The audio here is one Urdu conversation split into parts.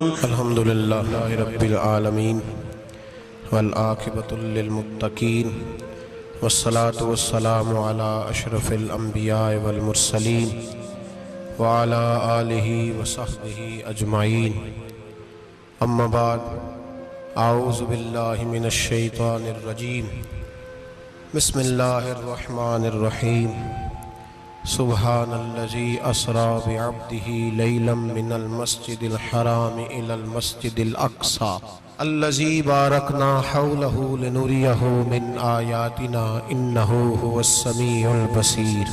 الحمد للہ رب العالمین والعاقبۃ للمتقین والصلاة والسلام علی اشرف الانبیاء والمرسلین وعلی آلہ وصحبہ اجمعین اما بعد اعوذ باللہ من الشیطان الرجیم بسم اللہ الرحمن الرحیم سبحان الذي أسرى بعبده ليلا من المسجد الحرام إلى المسجد الأقصى الذي باركنا حوله لنريه من آياتنا إنه هو السميع البصير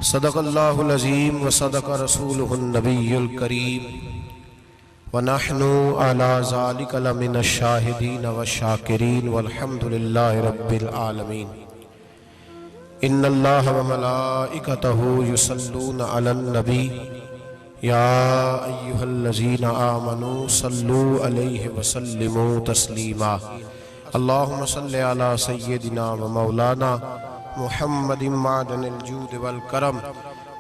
صدق الله العظيم وصدق رسوله النبي الكريم ونحن على ذلك لمن الشاهدين والشاكرين والحمد لله رب العالمين ان اللہ وملائکتہ یصلون علی النبی یا ایہا الذین آمنوا صلوا علیہ وسلموا تسلیما اللہم صلی علی سیدنا ومولانا محمد معدن الجود والکرم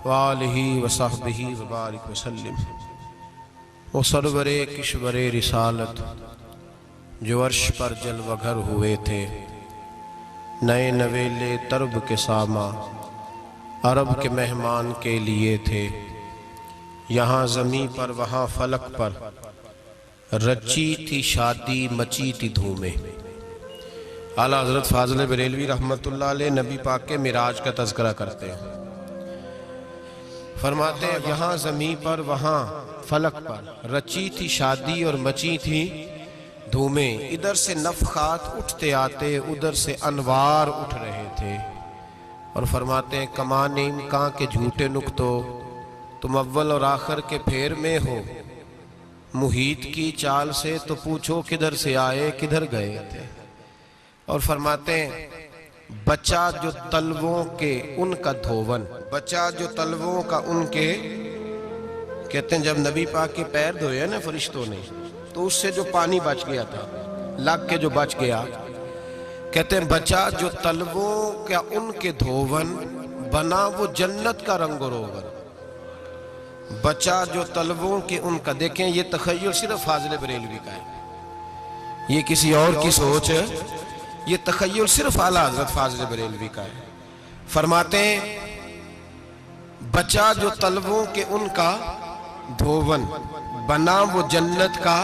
وآلہ وصحبہ وبارک وسلم۔ وہ سرور کشور رسالت جو عرش پر جلوہ گر ہوئے تھے، نئے نویلے ترب کے ساما عرب کے مہمان کے لیے تھے، یہاں زمین پر وہاں فلک پر رچی تھی شادی مچی تھی دھومیں۔ اعلیٰ حضرت فاضل بریلوی رحمت اللہ علیہ نبی پاک کے معراج کا تذکرہ کرتے ہیں، فرماتے ہیں یہاں زمین پر وہاں فلک پر رچی تھی شادی اور مچی تھی دھومیں، ادھر سے نفخات اٹھتے آتے ادھر سے انوار اٹھ رہے تھے، اور فرماتے ہیں کمان امکان کے جھوٹے نکتو تم اول اور آخر کے پھیر میں ہو، محیط کی چال سے تو پوچھو کدھر سے آئے کدھر گئے تھے۔ اور فرماتے ہیں بچہ جو تلووں کے ان کا دھوون، بچہ جو تلووں کا ان کے، کہتے ہیں جب نبی پاک کے پیر دھوئے نا فرشتوں نے تو اس سے جو پانی بچ گیا تھا لگ کے جو بچ گیا، کہتے ہیں بچہ جو تلووں کا ان کے دھوون بنا وہ جنت کا رنگ و روغن، بچہ جو تلووں کے ان کا، دیکھیں یہ تخیل صرف فاضل بریلوی کا ہے، یہ کسی اور کی سوچ ہے، یہ تخیل صرف اعلیٰ حضرت فاضل بریلوی کا ہے۔ فرماتے ہیں بچہ جو تلووں کے ان کا دھوون بنا وہ جنت کا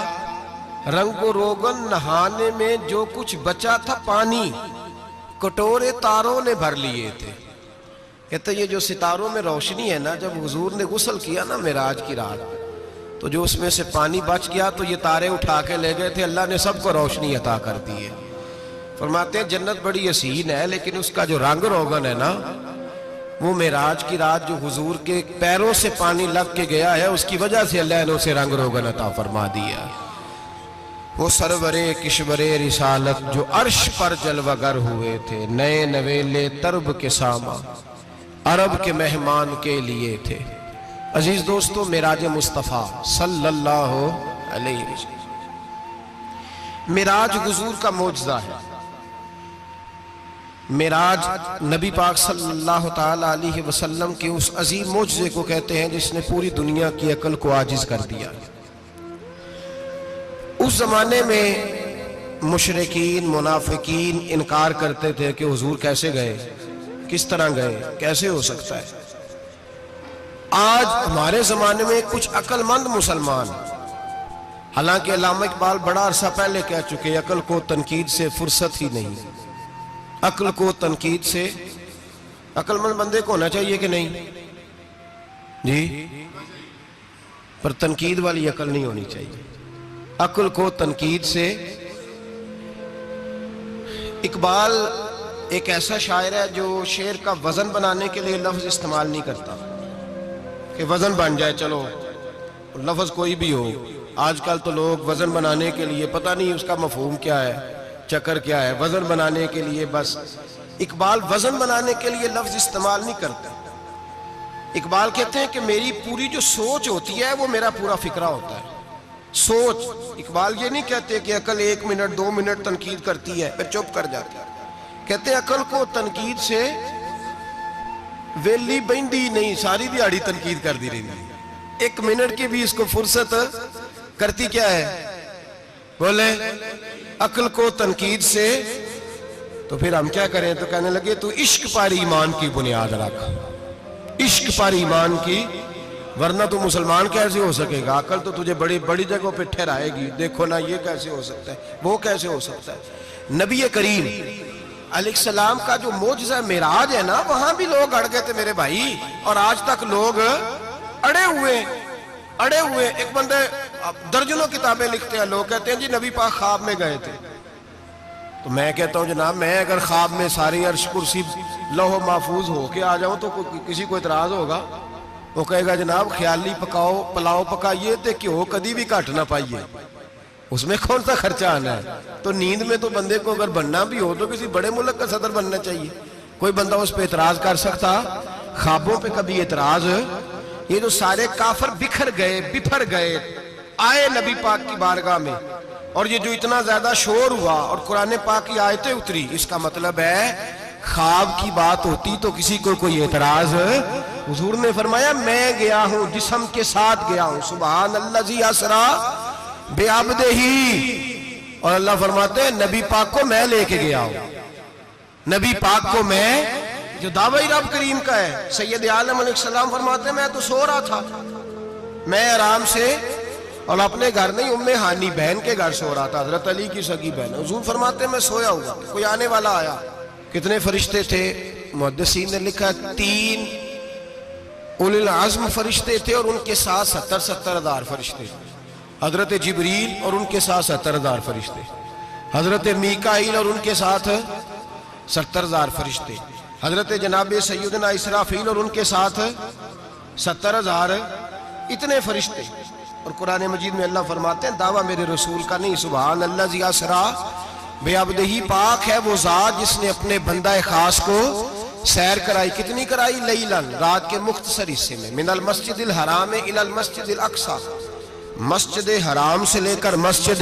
رنگ و روغن، نہانے میں جو کچھ بچا تھا پانی کٹورے تاروں نے بھر لیے تھے۔ کہتے یہ جو ستاروں میں روشنی ہے نا، جب حضور نے غسل کیا نا معراج کی رات تو جو اس میں سے پانی بچ گیا تو یہ تارے اٹھا کے لے گئے تھے، اللہ نے سب کو روشنی عطا کر دی ہے۔ فرماتے ہیں جنت بڑی حسین ہے لیکن اس کا جو رنگ روغن ہے نا، وہ معراج کی رات جو حضور کے پیروں سے پانی لگ کے گیا ہے اس کی وجہ سے اللہ نے اسے رنگ روغن عطا فرما دیا۔ وہ سرور کشور رسالت جو عرش پر جلوہ گر ہوئے تھے، نئے نویلے ترب کے ساما عرب کے مہمان کے لیے تھے۔ عزیز دوستو، معراج مصطفیٰ صلی اللہ علیہ وسلم معراج حضور کا معجزہ ہے۔ معراج نبی پاک صلی اللہ تعالیٰ علیہ وسلم کے اس عظیم معجزے کو کہتے ہیں جس نے پوری دنیا کی عقل کو عاجز کر دیا۔ اس زمانے میں مشرکین منافقین انکار کرتے تھے کہ حضور کیسے گئے، کس طرح گئے، کیسے ہو سکتا ہے۔ آج ہمارے زمانے میں کچھ عقل مند مسلمان، حالانکہ علامہ اقبال بڑا عرصہ پہلے کہہ چکے عقل کو تنقید سے فرصت ہی نہیں، عقل کو تنقید سے، عقل مند بندے کو ہونا چاہیے کہ نہیں جی، پر تنقید والی عقل نہیں ہونی چاہیے، عقل کو تنقید سے۔ اقبال ایک ایسا شاعر ہے جو شعر کا وزن بنانے کے لیے لفظ استعمال نہیں کرتا کہ وزن بن جائے، چلو لفظ کوئی بھی ہو۔ آج کل تو لوگ وزن بنانے کے لیے پتہ نہیں اس کا مفہوم کیا ہے، چکر کیا ہے، وزن بنانے کے لیے بس۔ اقبال وزن بنانے کے لیے لفظ استعمال نہیں کرتا۔ اقبال کہتے ہیں کہ میری پوری جو سوچ ہوتی ہے وہ میرا پورا فکرہ ہوتا ہے، سوچ۔ اقبال یہ نہیں کہتے کہ عقل 1 منٹ 2 منٹ تنقید کرتی ہے پھر چپ کر جاتی ہے، کہتے ہیں عقل کو تنقید سے ویلی بہندی نہیں، ساری دیہڑی تنقید کر دی رہی۔ ایک منٹ کی بھی اس کو فرصت کرتی کیا ہے؟ بولے عقل کو تنقید سے. تو پھر ہم کیا کریں؟ تو کہنے لگے تو عشق پر ایمان کی بنیاد رکھ، عشق پر ایمان کی، ورنہ تو مسلمان کیسے ہو سکے گا؟ عقل تو تجھے بڑی بڑی جگہوں پہ ٹھہرائے گی، دیکھو نا یہ کیسے ہو سکتا ہے، وہ کیسے ہو سکتا ہے. نبی کریم علیہ السلام کا جو معجزہ معراج ہے نا، وہاں بھی لوگ اڑ گئے تھے میرے بھائی، اور آج تک لوگ اڑے ہوئے. ایک بندے درجنوں کتابیں لکھتے ہیں، لوگ کہتے ہیں جی نبی پاک خواب میں گئے تھے. تو میں کہتا ہوں جناب، میں اگر خواب میں ساری عرش کرسی لوح محفوظ ہو کے آ جاؤں تو کسی کو اعتراض ہوگا؟ وہ کہے گا جناب خیالی پکاؤ پلاؤ پکائیے تے کیوں کدی بھی کٹ نہ پائیے، اس میں کون سا خرچہ آنا ہے؟ تو نیند میں تو بندے کو اگر بننا بھی ہو تو کسی بڑے ملک کا صدر بننا چاہیے. کوئی بندہ اس پہ اعتراض کر سکتا؟ خوابوں پہ کبھی اعتراض؟ یہ جو سارے کافر بکھر گئے آئے نبی پاک کی بارگاہ میں، اور یہ جو اتنا زیادہ شور ہوا اور قرآن پاک کی آیتیں اتری، اس کا مطلب ہے خواب کی بات ہوتی تو کسی کو کوئی اعتراض. حضور نے فرمایا میں گیا ہوں، جسم کے ساتھ گیا ہوں، سبحان الذی اسریٰ بعبدہ، اور اللہ فرماتے ہیں نبی پاک کو میں لے کے گیا ہوں. نبی پاک کو میں، جو دعوی رب کریم کا ہے. سید عالم علیہ السلام فرماتے ہیں میں تو سو رہا تھا، میں آرام سے، اور اپنے گھر نہیں ام ہانی بہن کے گھر سو رہا تھا، حضرت علی کی سگی بہن. حضور فرماتے ہیں میں سویا ہوا، کوئی آنے والا آیا. کتنے فرشتے تھے؟ محدثین نے لکھا 3 اولی العزم فرشتے تھے، اور ان کے ساتھ 70 ہزار فرشتے. حضرت جبریل اور ان کے ساتھ 70 ہزار فرشتے، حضرت میکائیل اور ان کے ساتھ 70 ہزار فرشتے، حضرت جناب سیدنا اسرافیل اور ان کے ساتھ 70 ہزار، اتنے فرشتے. اور قرآن مجید میں اللہ فرماتے ہیں دعویٰ میرے رسول کا نہیں، سبحان الذی اسریٰ بعبدہ، پاک ہے وہ ذات جس نے اپنے بندہ خاص کو سیر کرائی. کتنی کرائی؟ لیلاً، رات کے مختصر حصے میں، من المسجد الحرام الی المسجد الاقصی، مسجد حرام سے لے کر مسجد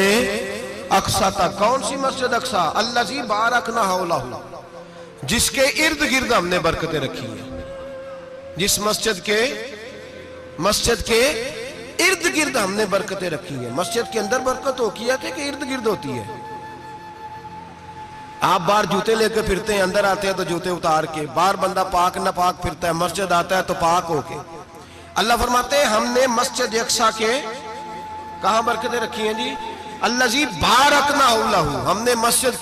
اقصی تک. کون سی مسجد اقصی؟ الذی بارکنا حولہ، جس کے ارد گرد ہم نے برکتیں رکھی ہیں. جس مسجد کے ارد گرد ہم نے برکتیں رکھی ہیں. مسجد کے اندر برکت ہوتی ہے کہ ارد گرد ہوتی ہے؟ آپ باہر جوتے لے کے پھرتے ہیں، اندر آتے ہیں تو جوتے اتار کے. باہر بندہ پاک نہ پاک پھرتا ہے، مسجد آتا ہے تو پاک ہو کے. اللہ فرماتے ہیں ہم نے مسجد اقصی کے کہاں برکتیں رکھی ہیں جی؟ الذی بارکنا حولہ، ہم نے مسجد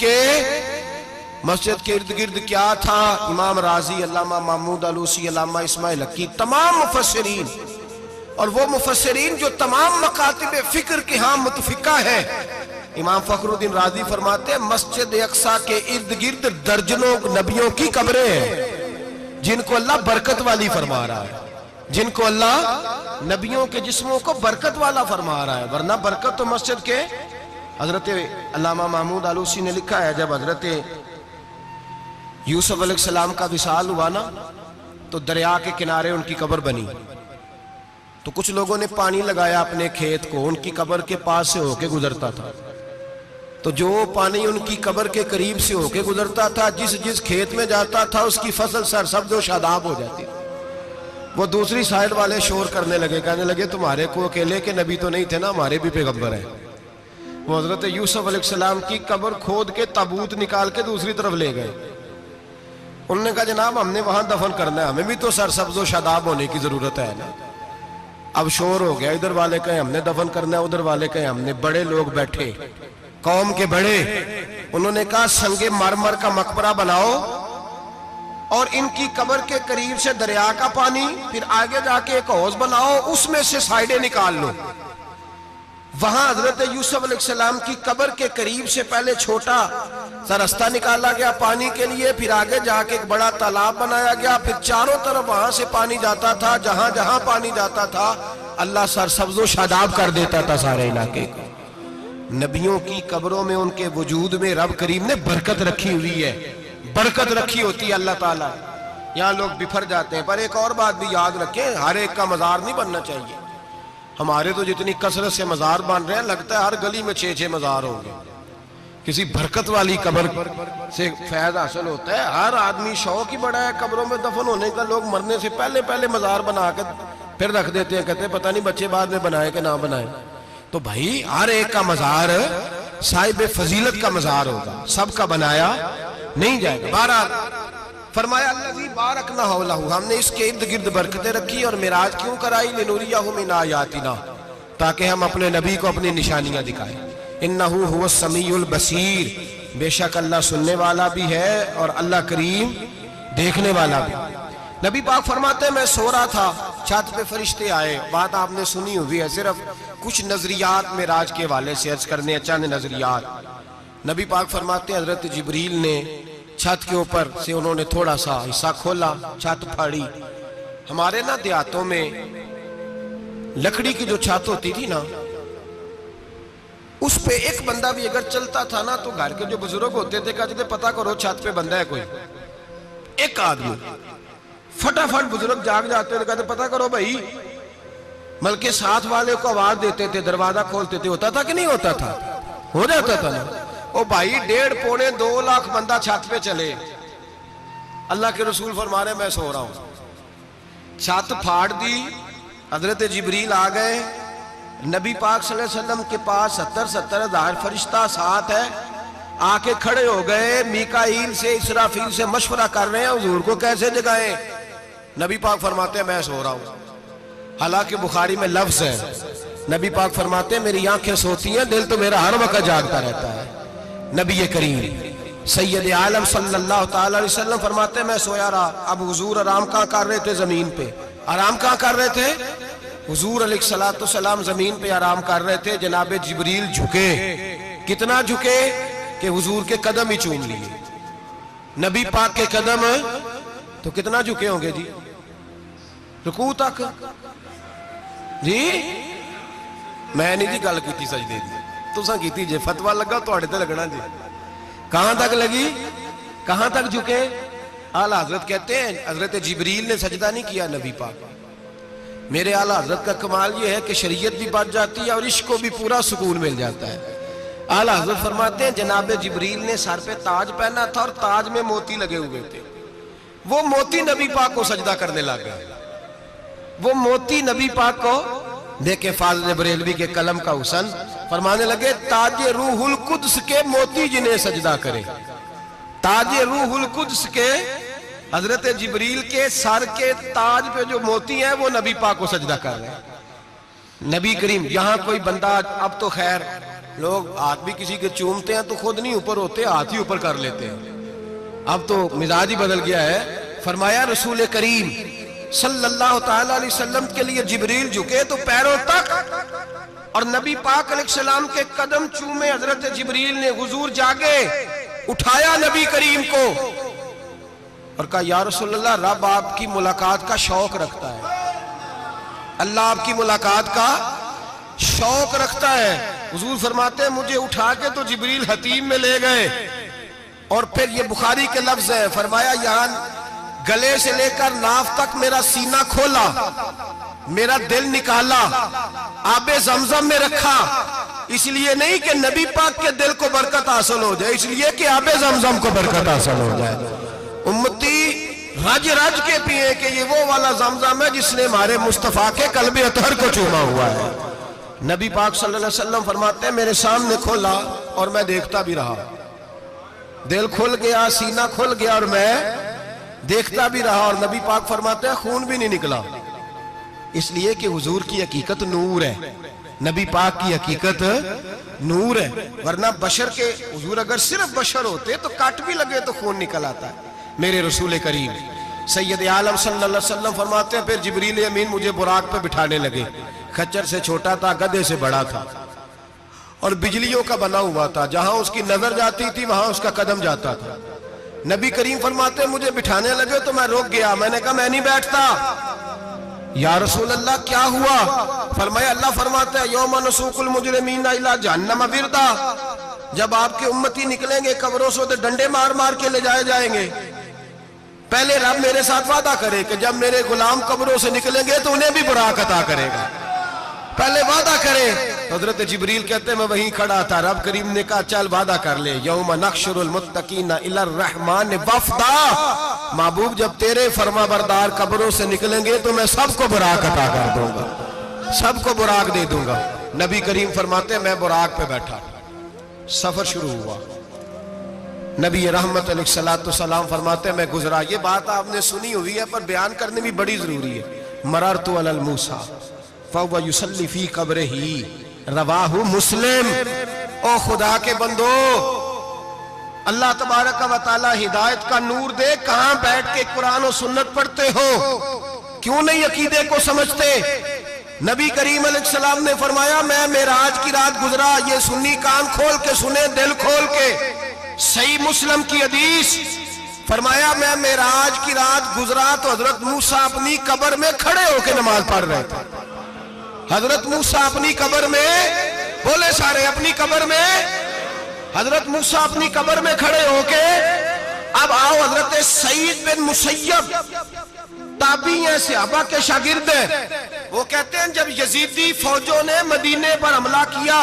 کے ارد گرد کیا تھا؟ امام رازی، علامہ محمود آلوسی، علامہ اسماعیل حقی، تمام مفسرین، اور وہ مفسرین جو تمام مکاتب فکر کے ہاں متفقہ ہیں. امام فخر الدین رازی فرماتے ہیں مسجد اقصی کے ارد گرد درجنوں نبیوں کی قبریں ہیں جن کو اللہ برکت والی فرما رہا ہے، جن کو اللہ نبیوں کے جسموں کو برکت والا فرما رہا ہے. ورنہ برکت تو مسجد کے. حضرت علامہ محمود آلوسی نے لکھا ہے جب حضرت یوسف علیہ السلام کا وصال ہوا نا تو دریا کے کنارے ان کی قبر بنی. تو کچھ لوگوں نے پانی لگایا اپنے کھیت کو، ان کی قبر کے پاس سے ہو کے گزرتا تھا. تو جو پانی ان کی قبر کے قریب سے ہو کے گزرتا تھا، جس کھیت میں جاتا تھا اس کی فصل سرسبز و شاداب ہو جاتی. وہ دوسری سائیڈ والے شور کرنے لگے، کہنے لگے تمہارے کو اکیلے کے نبی تو نہیں تھے نا، ہمارے بھی پیغمبر ہیں. وہ حضرت یوسف علیہ السلام کی قبر کھود کے تابوت نکال کے دوسری طرف لے گئے. انہوں نے کہا جناب ہم نے وہاں دفن کرنا ہے، ہمیں بھی تو سرسبز و شاداب ہونے کی ضرورت ہے نا. اب شور ہو گیا، ادھر والے کہیں ہم نے دفن کرنا ہے، ادھر والے کہیں ہم نے. بڑے لوگ بیٹھے، قوم کے بڑے، انہوں نے کہا سنگ مرمر کا مقبرہ بناؤ اور ان کی قبر کے قریب سے دریا کا پانی، پھر آگے جا کے ایک حوض بناؤ، اس میں سے سائیڈیں نکال لو. وہاں حضرت یوسف علیہ السلام کی قبر کے قریب سے پہلے چھوٹا سا رستہ نکالا گیا پانی کے لیے، پھر آگے جا کے ایک بڑا تالاب بنایا گیا، پھر چاروں طرف وہاں سے پانی جاتا تھا. جہاں جہاں پانی جاتا تھا اللہ سرسبز و شاداب کر دیتا تھا سارے علاقے کو. نبیوں کی قبروں میں ان کے وجود میں رب کریم نے برکت رکھی ہوئی ہے، برکت رکھی ہوتی ہے اللہ تعالیٰ. یہاں لوگ بفر جاتے ہیں. پر ایک اور بات بھی یاد رکھیں، ہر ایک کا مزار نہیں بننا چاہیے. ہمارے تو جتنی کثرت سے مزار بن رہے ہیں لگتا ہے ہر گلی میں 6 مزار ہوں گے. کسی برکت والی قبر سے فیض حاصل ہوتا ہے. ہر آدمی شوق ہی بڑا ہے قبروں میں دفن ہونے کا. لوگ مرنے سے پہلے مزار بنا کے پھر رکھ دیتے ہیں، کہتے ہیں پتہ نہیں بچے بعد میں بنائے کہ نہ بنائے۔ تو بھائی ہر ایک کا مزار صاحب فضیلت کا مزار ہوگا، سب کا بنایا نہیں جائے گا۔ بہرحال فرمایا الذی بارکنا حولہ، ہم نے اس کے ارد گرد برکتیں رکھی اور معراج کیوں کرائی؟ لنوریہ من آیاتنا، تاکہ ہم اپنے نبی کو اپنی نشانیاں دکھائیں۔ انہ هو السمیع البصیر، بے شک اللہ سننے والا بھی ہے اور اللہ کریم دیکھنے والا بھی۔ نبی پاک فرماتے ہیں میں سو رہا تھا، چھت پہ فرشتے آئے، بات آپ نے سنی ہوئی ہے، صرف کچھ نظریات معراج کے حوالے سے عرض کرنے، چند نظریات۔ نبی پاک فرماتے ہیں حضرت جبریل نے چھت کے اوپر سے انہوں نے تھوڑا سا حصہ کھولا، چھت پھاڑی۔ ہمارے نا دیہاتوں میں لکڑی کی جو چھت ہوتی تھی نا، اس پہ ایک بندہ بھی اگر چلتا تھا نا تو گھر کے جو بزرگ ہوتے تھے کہتے تھے پتہ کرو چھت پہ بندہ ہے کوئی، ایک آدمی فٹافٹ بزرگ جاگ جاتے تھے، کہتے پتہ کرو بھائی، بلکہ ساتھ والے کو آواز دیتے تھے، دروازہ کھولتے تھے، ہوتا تھا کہ نہیں ہوتا تھا؟ ہو جاتا تھا نا۔ او بھائی 1.5 پونے 2 لاکھ بندہ چھت پہ چلے، اللہ کے رسول فرما رہے میں سو رہا ہوں، چھت پھاڑ دی، حضرت جبریل آ گئے، نبی پاک صلی اللہ علیہ وسلم کے پاس 70 ہزار فرشتہ ساتھ ہے، آ کے کھڑے ہو گئے، میکائیل سے اسرافیل سے مشورہ کر رہے ہیں حضور کو کیسے جگائیں۔ نبی پاک فرماتے ہیں میں سو رہا ہوں۔ حالانکہ بخاری میں لفظ ہے، نبی پاک فرماتے ہیں میری آنکھیں سوتی ہیں، دل تو میرا ہر وقت جاگتا رہتا ہے۔ نبی کریم سید عالم صلی اللہ تعالی علیہ وسلم فرماتے ہیں میں سویا رہا۔ اب حضور آرام کہاں کر رہے تھے؟ زمین پہ۔ آرام کہاں کر رہے تھے؟ حضور علیہ السلام زمین پہ آرام کر رہے تھے، جناب جبریل جھکے، کتنا جھکے کہ حضور کے قدم ہی چوم لیے۔ نبی پاک کے قدم تو کتنا جھکے ہوں گے جی؟ رکوع تک جی؟ میں نہیں جی گل کیتی سجدے دی، تساں کیتی جے، فتویٰ لگا تواڈے تے لگنا جی۔ کہاں تک لگی؟ کہاں تک جھکے؟ اعلیٰ حضرت کہتے ہیں حضرت جبریل نے سجدہ نہیں کیا نبی پاک۔ میرے اعلیٰ حضرت کا کمال یہ ہے کہ شریعت بھی بچ جاتی ہے اور عشق کو بھی پورا سکون مل جاتا ہے۔ اعلیٰ حضرت فرماتے ہیں جناب جبریل نے سر پہ تاج پہنا تھا اور تاج میں موتی لگے ہوئے تھے، وہ موتی نبی پاک کو سجدہ کرنے لگ گئے، وہ موتی نبی پاک کو دیکھیں فاضل بریلوی کے قلم کا حسن، فرمانے لگے تاج روح القدس کے موتی جنہیں سجدہ کرے۔ تاج روح القدس کے حضرت جبریل کے سر کے تاج پہ جو موتی ہیں وہ نبی پاک کو سجدہ کر رہے ہیں۔ نبی کریم یہاں کوئی بندہ، اب تو خیر لوگ ہاتھ بھی کسی کے چومتے ہیں تو خود نہیں اوپر ہوتے، ہاتھ ہی اوپر کر لیتے ہیں، اب تو مزاج ہی بدل گیا ہے۔ فرمایا رسول کریم صلی اللہ تعالی علیہ وسلم کے لیے جبریل جھکے تو پیروں تک، اور نبی پاک علیہ السلام کے قدم چومے حضرت جبریل نے، حضور جاگے، اٹھایا نبی کریم کو اور کہا یا رسول اللہ رب آپ کی ملاقات کا شوق رکھتا ہے، اللہ آپ کی ملاقات کا شوق رکھتا ہے۔ حضور فرماتے ہیں مجھے اٹھا کے تو جبریل حتیم میں لے گئے، اور پھر یہ بخاری کے لفظ ہے، فرمایا یہاں گلے سے لے کر ناف تک میرا سینہ کھولا، میرا دل نکالا، آب زمزم میں رکھا، اس لیے نہیں کہ نبی پاک کے دل کو برکت حاصل ہو جائے، اس لیے کہ آب زمزم کو برکت حاصل ہو جائے۔ امتی رج رج کے پیئے کہ یہ وہ والا زمزم ہے جس نے ہمارے مصطفیٰ کے قلب اطہر کو چوما ہوا ہے۔ نبی پاک صلی اللہ علیہ وسلم فرماتے ہیں میرے سامنے کھولا اور میں دیکھتا بھی رہا، دل کھل گیا، سینہ کھل گیا اور میں دیکھتا بھی رہا، اور نبی پاک فرماتے ہیں خون بھی نہیں نکلا، اس لیے کہ حضور کی حقیقت نور ہے، نبی پاک کی حقیقت نور ہے، ورنہ بشر کے حضور اگر صرف بشر ہوتے تو کٹ بھی لگے تو خون نکل آتا ہے۔ میرے رسول کریم سید عالم صلی اللہ علیہ وسلم فرماتے ہیں پھر جبریل امین مجھے براق پہ بٹھانے لگے، خچر سے چھوٹا تھا، گدھے سے بڑا تھا، اور بجلیوں کا بنا ہوا تھا، جہاں اس کی نظر جاتی تھی وہاں اس کا قدم جاتا تھا۔ نبی کریم فرماتے ہیں مجھے بٹھانے لگے تو میں رک گیا، میں نے کہا میں نہیں بیٹھتا۔ یا رسول اللہ کیا ہوا؟ فرمایا اللہ فرماتے ہیں یوم نسوق المجرمین الی جہنم وردا، جب آپ کے امتی نکلیں گے قبروں سے تو ڈنڈے مار مار کے لے جائے جائیں گے۔ پہلے رب میرے ساتھ وعدہ کرے کہ جب میرے غلام قبروں سے نکلیں گے تو انہیں بھی براق عطا کرے گا، پہلے وعدہ کرے تو حضرت جبریل کہتے ہیں میں وہیں کھڑا تھا، رب کریم نے کہا چل وعدہ کر لے، یوم نحشر المتقین الی الرحمن وفدا، محبوب جب تیرے فرما بردار قبروں سے نکلیں گے تو میں سب کو براق عطا کر دوں گا، سب کو براق دے دوں گا۔ نبی کریم فرماتے ہیں میں براق پہ بیٹھا، سفر شروع ہوا، نبی رحمت علیہ السلام فرماتے ہیں میں گزرا۔ یہ بات آپ نے سنی ہوئی ہے پر بیان کرنے بھی بڑی ضروری ہے۔ مررت علی الموسیٰ فہو یصلی فی قبرہ، رواہ مسلم۔ او خدا کے بندو، اللہ تبارک و تعالی ہدایت کا نور دے، کہاں بیٹھ کے قرآن و سنت پڑھتے ہو؟ کیوں نہیں عقیدے کو سمجھتے؟ نبی کریم علیہ السلام نے فرمایا میں معراج کی رات گزرا، یہ سنی کان کھول کے سنے، دل کھول کے، صحیح مسلم کی حدیث، فرمایا میں معراج کی رات گزرا تو حضرت موسیٰ اپنی قبر میں کھڑے ہو کے نماز پڑھ رہے تھے۔ حضرت موسیٰ اپنی قبر میں، بولے سارے، اپنی قبر میں، حضرت موسیٰ اپنی قبر میں کھڑے ہو کے، اب آؤ حضرت سعید بن مسیب تابعی ہیں، صحابہ کے شاگرد ہیں، وہ کہتے ہیں جب یزیدی فوجوں نے مدینے پر حملہ کیا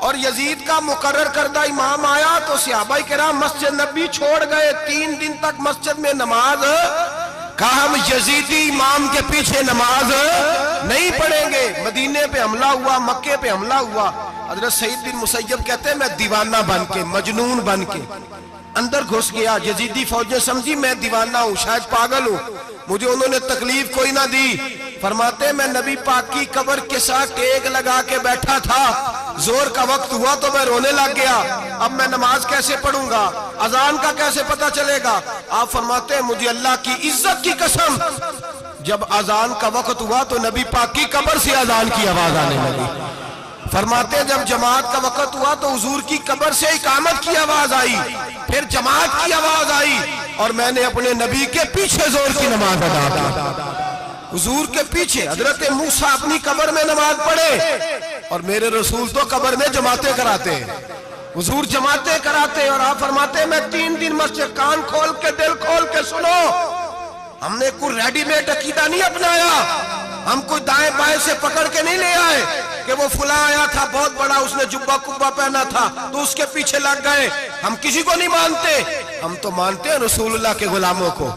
اور یزید کا مقرر کردہ امام آیا تو صحابہ کرام مسجد نبی چھوڑ گئے، 3 دن تک مسجد میں نماز، کہا ہم یزیدی امام کے پیچھے نماز نہیں پڑھیں گے۔ مدینے پہ حملہ ہوا، مکے پہ حملہ ہوا، حضرت سعید بن مسیب کہتے ہیں میں دیوانہ بن کے، مجنون بن کے اندر گھس گیا۔ یزیدی فوجیں سمجھی میں دیوانہ ہوں، شاید پاگل ہوں، مجھے انہوں نے تکلیف کوئی نہ دی۔ فرماتے ہیں میں نبی پاک کی قبر کے ساتھ ٹیک لگا کے بیٹھا تھا، زور کا وقت ہوا تو میں رونے لگ گیا، اب میں نماز کیسے پڑھوں گا، اذان کا کیسے پتہ چلے گا؟ آپ فرماتے ہیں مجھے اللہ کی عزت کی قسم، جب اذان کا وقت ہوا تو نبی پاک کی قبر سے اذان کی آواز آنے لگی۔ فرماتے ہیں جب جماعت کا وقت ہوا تو حضور کی قبر سے اقامت کی آواز آئی، پھر جماعت کی آواز آئی، اور میں نے اپنے نبی کے پیچھے زور کی نماز ادا کی، حضور کے پیچھے۔ حضرت موسیٰ اپنی قبر میں نماز پڑھے اور میرے رسول تو قبر میں جماعتیں کراتے ہیں، حضور جماعتیں کراتے ہیں، اور آپ فرماتے ہیں میں 3 دن مسجد، کان کھول کے دل کھول کے سنو، ہم نے کوئی ریڈی میڈ عقیدہ نہیں اپنایا، ہم کوئی دائیں بائیں سے پکڑ کے نہیں لے آئے کہ وہ فلاں آیا تھا بہت بڑا، اس نے جبہ کبہ پہنا تھا تو اس کے پیچھے لگ گئے۔ ہم کسی کو نہیں مانتے، ہم تو مانتے ہیں رسول اللہ کے غلاموں کو،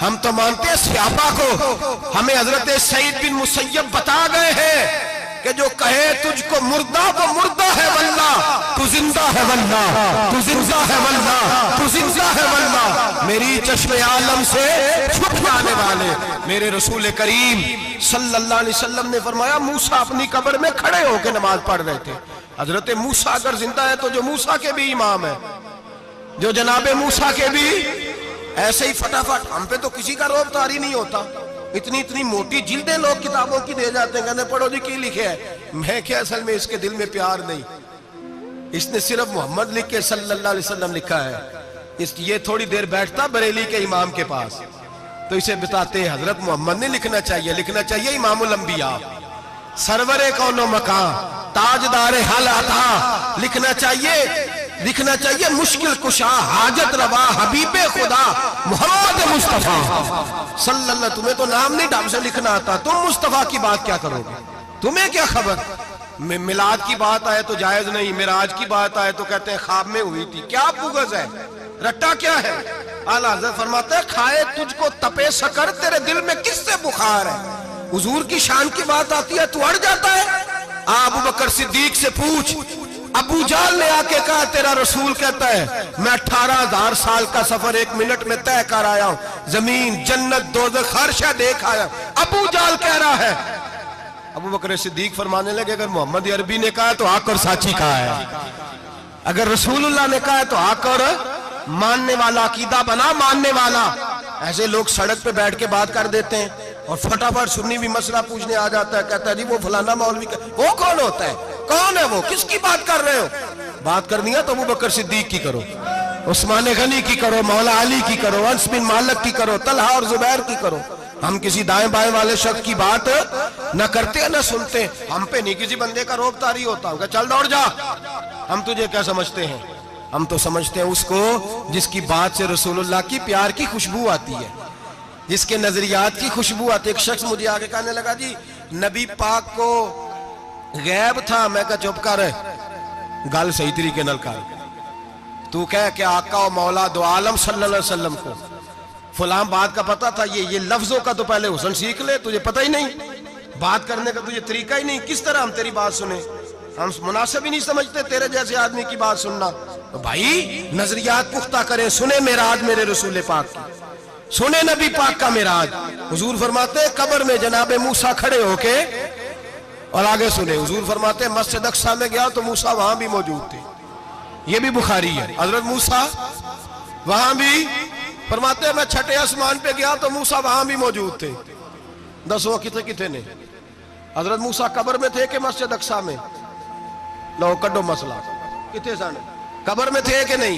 ہم تو مانتے ہیں صحابہ کو۔ ہمیں حضرت سعید بن مسیب بتا گئے ہیں کہ جو کہے تجھ کو مردہ وہ مردہ ہے واللہ، تو زندہ ہے واللہ، تو زندہ ہے واللہ، تو زندہ ہے واللہ، میری چشم عالم سے چھپ جانے والے میرے رسول کریم صلی اللہ علیہ وسلم نے فرمایا موسیٰ اپنی قبر میں کھڑے ہو کے نماز پڑھ رہے تھے۔ حضرت موسیٰ اگر زندہ ہے تو جو موسیٰ کے بھی امام ہے، جو جناب موسیٰ کے بھی، ایسے ہی فٹافٹ ہم پہ تو کسی کا روب طاری نہیں ہوتا، اتنی موٹی جلدیں لوگ کتابوں کی دے جاتے ہیں، کہتے ہیں پڑھو جی کی لکھے ہے، میں کیا اصل میں اس کے دل میں پیار نہیں، اس نے صرف محمد لکھ کے صلی اللہ علیہ وسلم لکھا ہے، یہ تھوڑی دیر بیٹھتا بریلی کے امام کے پاس تو اسے بتاتے ہیں حضرت محمد نے لکھنا چاہیے امام الانبیاء، سرور کون و مکان، تاجدار حل عطا، لکھنا چاہیے مشکل کشا، حاجت روا، حبیب خدا محمد مصطفیٰ صلی اللہ۔ تمہیں تو نام نہیں ڈھنگ سے لکھنا آتا، تم مصطفیٰ کی بات کیا کرو گے؟ تمہیں کیا خبر؟ میلاد کی بات آئے تو جائز نہیں، معراج کی بات آئے تو کہتے ہیں خواب میں ہوئی تھی، کیا بغض ہے، رٹا کیا ہے؟ اعلیٰ حضرت فرماتے ہیں کھائے تجھ کو تپے سکر، تیرے دل میں کس سے بخار ہے؟ حضور کی شان کی بات آتی ہے تو اڑ جاتا ہے۔ ابو بکر صدیق سے پوچھ، ابو جہل نے آ کے کہا تیرا رسول کہتا ہے میں 18,000 سال کا سفر 1 منٹ میں طے کر آیا ہوں، زمین جنت دوزخ ہر شے دیکھ آیا، ابو جہل کہہ رہا ہے۔ ابو بکر صدیق فرمانے لگے اگر محمد عربی نے کہا تو آ کر ساچی کہا ہے، اگر رسول اللہ نے کہا ہے تو آ کر ماننے والا، عقیدہ بنا ماننے والا۔ ایسے لوگ سڑک پہ بیٹھ کے بات کر دیتے ہیں اور فٹافٹ سنی بھی مسئلہ پوچھنے آ جاتا ہے، کہتا ہے جی وہ فلانا مولوی، وہ کون ہوتا ہے، کون ہے وہ، کس کی بات کر رہے ہو؟ بات کرنی ہے تو ابو بکر صدیق کی کرو، عثمان غنی کی کرو، مولا علی کی کرو، انس بن مالک کی کرو، طلحہ اور زبیر کی کرو۔ ہم کسی دائیں بائیں والے شخص کی بات نہ کرتے نہ سنتے، ہم پہ نہیں کسی بندے کا روب طاری ہوتا، کہ چل دوڑ جا، ہم تجھے کیا سمجھتے ہیں؟ ہم تو سمجھتے ہیں اس کو جس کی بات سے رسول اللہ کی پیار کی خوشبو آتی ہے، جس کے نظریات کی خوشبو آتی ہے۔ ایک شخص مجھے آگے کہنے لگا جی نبی پاک کو غیب تھا. میں کہا چپ کر, گل صحیح طریقے نال کر. تو کہہ کہ آقا و مولا دو عالم صلی اللہ علیہ وسلم کو فلاں بات کا پتہ تھا, یہ لفظوں کا تو پہلے حسن سیکھ لے, تجھے پتہ ہی نہیں, بات کرنے کا تجھے طریقہ ہی نہیں, کس طرح ہم تیری بات سنیں؟ ہم مناسب ہی نہیں سمجھتے تیرے جیسے آدمی کی بات سننا. تو بھائی نظریات پختہ کریں, سنیں معراج میرے رسول پاک کی, سنیں نبی پاک کا معراج. حضور فرماتے ہیں قبر میں جناب موسیٰ کھڑے ہو کے, اور آگے سنیں حضور فرماتے ہیں مسجد اقصیٰ میں گیا تو موسیٰ وہاں بھی موجود تھے. یہ بھی بخاری ہے. حضرت موسیٰ وہاں بھی, فرماتے ہیں میں چھٹے آسمان پہ گیا تو موسیٰ وہاں بھی موجود تھے. دسو کتنے نے؟ حضرت موسیٰ قبر میں تھے کہ مسجد اقصیٰ میں؟ لو کڈو مسئلہ, کتنے سن قبر میں تھے کہ نہیں؟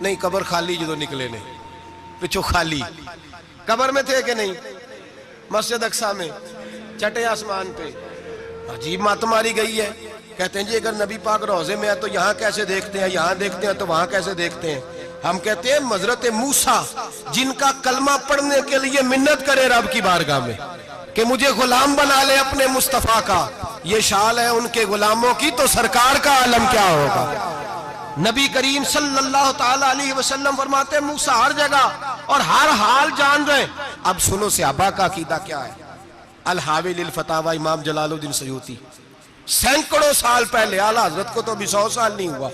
نہیں, قبر خالی جدو نکلے نے پچھو خالی. قبر میں تھے کہ نہیں؟ مسجد اقصیٰ میں چھٹے آسمان پہ. عجیب مات ماری گئی ہے. کہتے ہیں جی اگر نبی پاک روضے میں ہے تو یہاں کیسے دیکھتے ہیں, یہاں دیکھتے ہیں تو وہاں کیسے دیکھتے ہیں؟ ہم کہتے ہیں حضرت موسیٰ جن کا کلمہ پڑھنے کے لیے منت کرے رب کی بارگاہ میں کہ مجھے غلام بنا لے اپنے مصطفیٰ کا, یہ شال ہے ان کے غلاموں کی, تو سرکار کا عالم کیا ہوگا؟ نبی کریم صلی اللہ تعالیٰ علیہ وسلم فرماتے ہیں موسیٰ ہر جگہ اور ہر حال جان رہے. اب سنو صحابہ کا عقیدہ کیا ہے. الحاوی للفتاوی امام جلال الدین سیوطی سینکڑوں سال پہلے, اعلیٰ حضرت کو تو ابھی 100 سال نہیں ہوا,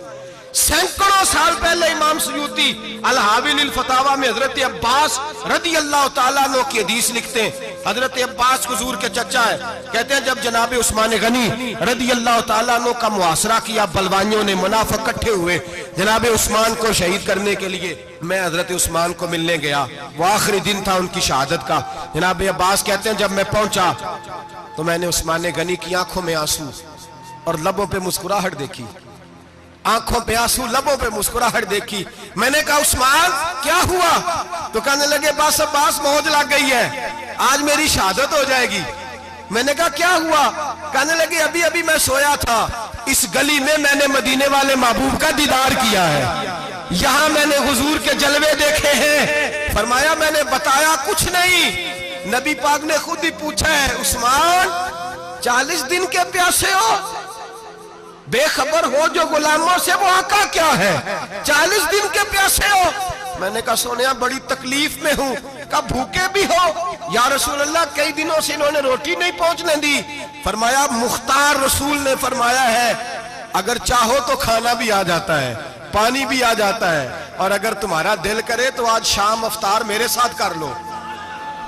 سینکڑوں سال پہلے امام سیوطی الحاوی للفتاوی میں حضرت عباس رضی اللہ تعالیٰ عنہ کی حدیث لکھتے ہیں. حضرت عباس حضور کے چچا ہے. کہتے ہیں جب جناب عثمان غنی رضی اللہ تعالیٰ عنہ کا محاصرہ کیا, بلوانیوں نے منافق اکٹھے ہوئے جناب عثمان کو شہید کرنے کے لیے, میں حضرت عثمان کو ملنے گیا, وہ آخری دن تھا ان کی شہادت کا. جناب عباس کہتے ہیں جب میں پہنچا تو میں نے عثمان غنی کی آنکھوں میں آنسو اور لبوں پہ مسکراہٹ دیکھی, آنکھوں پہ آنسو لبوں پہ مسکراہٹ دیکھی. میں نے کہا عثمان کیا ہوا؟ تو کہنے لگے بس عباس موج لگ گئی ہے, آج میری شہادت ہو جائے گی. میں نے کہا کیا ہوا؟ کہنے لگے ابھی میں سویا تھا, اس گلی میں میں نے مدینے والے محبوب کا دیدار کیا ہے, یہاں میں نے حضور کے جلوے دیکھے ہیں. فرمایا میں نے بتایا کچھ نہیں. نبی پاک نے خود ہی پوچھا ہے عثمان 40 دن کے پیاسے ہو, بے خبر ہو جو غلاموں سے, وہ آقا کیا ہے 40 دن کے پیاسے ہو؟ میں نے کہا سونیا بڑی تکلیف میں ہوں. کہا بھوکے بھی ہو؟ یا رسول اللہ کئی دنوں سے انہوں نے روٹی نہیں پہنچنے دی. فرمایا مختار رسول نے فرمایا ہے اگر چاہو تو کھانا بھی آ جاتا ہے, پانی بھی آ جاتا ہے, اور اگر تمہارا دل کرے تو آج شام افطار میرے ساتھ کر لو,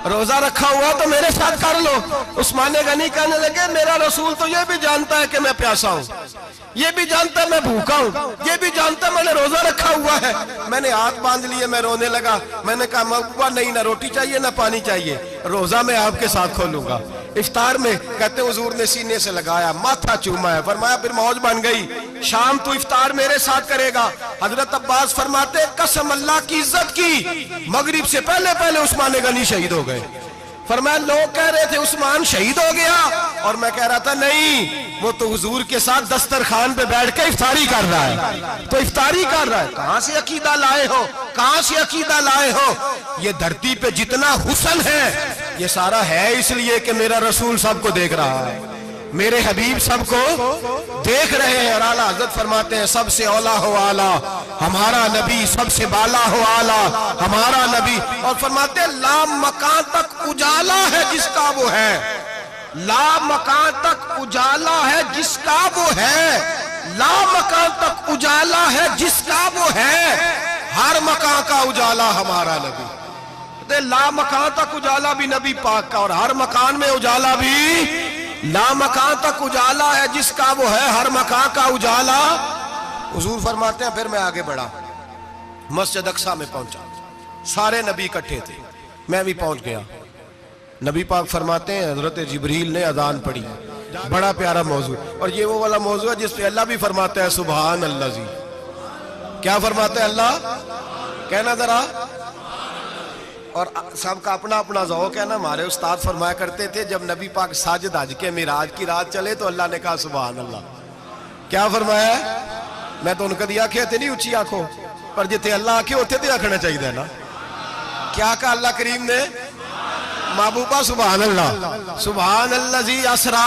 روزہ رکھا ہوا تو میرے ساتھ کر لو. عثمان غنی کہنے لگے میرا رسول تو یہ بھی جانتا ہے کہ میں پیاسا ہوں, یہ بھی جانتا ہے میں بھوکا ہوں, یہ بھی جانتا ہے میں نے روزہ رکھا ہوا ہے. میں نے ہاتھ باندھ لیے, میں رونے لگا. میں نے کہا محبوبہ نہیں, نہ روٹی چاہیے نہ پانی چاہیے, روزہ میں آپ کے ساتھ کھولوں گا. افطار میں کہتے حضور نے سینے سے لگایا, ماتھا چوما ہے, فرمایا پھر موج بن گئی, شام تو افطار میرے ساتھ کرے گا. حضرت عباس فرماتے قسم اللہ کی عزت کی مغرب سے پہلے عثمان غنی شہید ہو گئے. فرمایا لوگ کہہ رہے تھے عثمان شہید ہو گیا, اور میں کہہ رہا تھا نہیں, وہ تو حضور کے ساتھ دسترخوان پہ بیٹھ کے افطاری کر رہا ہے, تو افطاری کر رہا ہے. کہاں سے عقیدہ لائے ہو, کہاں سے عقیدہ لائے ہو؟ یہ دھرتی پہ جتنا حسن ہے یہ سارا ہے اس لیے کہ میرا رسول سب کو دیکھ رہا ہے, میرے حبیب سب کو دیکھ رہے ہیں. اور اعلیٰ حضرت فرماتے ہیں سب سے اولا ہو اعلیٰ ہمارا نبی, سب سے بالا ہو اعلیٰ ہمارا نبی. اور فرماتے ہیں لا مکان تک اجالا ہے جس کا وہ ہے, لا مکان تک اجالا ہے جس کا وہ ہے, لا مکان تک اجالا ہے جس کا وہ ہے, ہر مکان کا اجالا ہمارا نبی. لا مکان تک اجالا بھی نبی پاک کا, اور ہر مکان میں اجالا بھی, لا مکان تک اجالا ہے جس کا وہ ہے, ہر مکان کا اجالا. حضور فرماتے ہیں پھر میں آگے بڑھا, مسجد اقصیٰ میں پہنچا, سارے نبی اکٹھے تھے, میں بھی پہنچ گیا. نبی پاک فرماتے ہیں حضرت جبریل نے اذان پڑھی, بڑا پیارا موضوع, اور یہ وہ والا موضوع ہے جس پہ اللہ بھی فرماتا ہے سبحان اللہ جی. کیا فرماتا ہے اللہ؟ کہنا ذرا. اور سب کا اپنا اپنا ذوق ہے نا. ہمارے استاد فرمایا کرتے تھے جب نبی پاک ساجد حج کے معراج کی رات چلے تو اللہ نے کہا سبحان اللہ. کیا فرمایا ہے؟ میں تو ان کا دیا آنکھیں تھے نہیں اچھی آنکھوں پر, جتنے اللہ آنکھیں ہوتے تھے آنکھنا چاہیے نا. کیا کہا اللہ کریم نے؟ محبوبہ سبحان اللہ, سبحان اللہ زی اسرا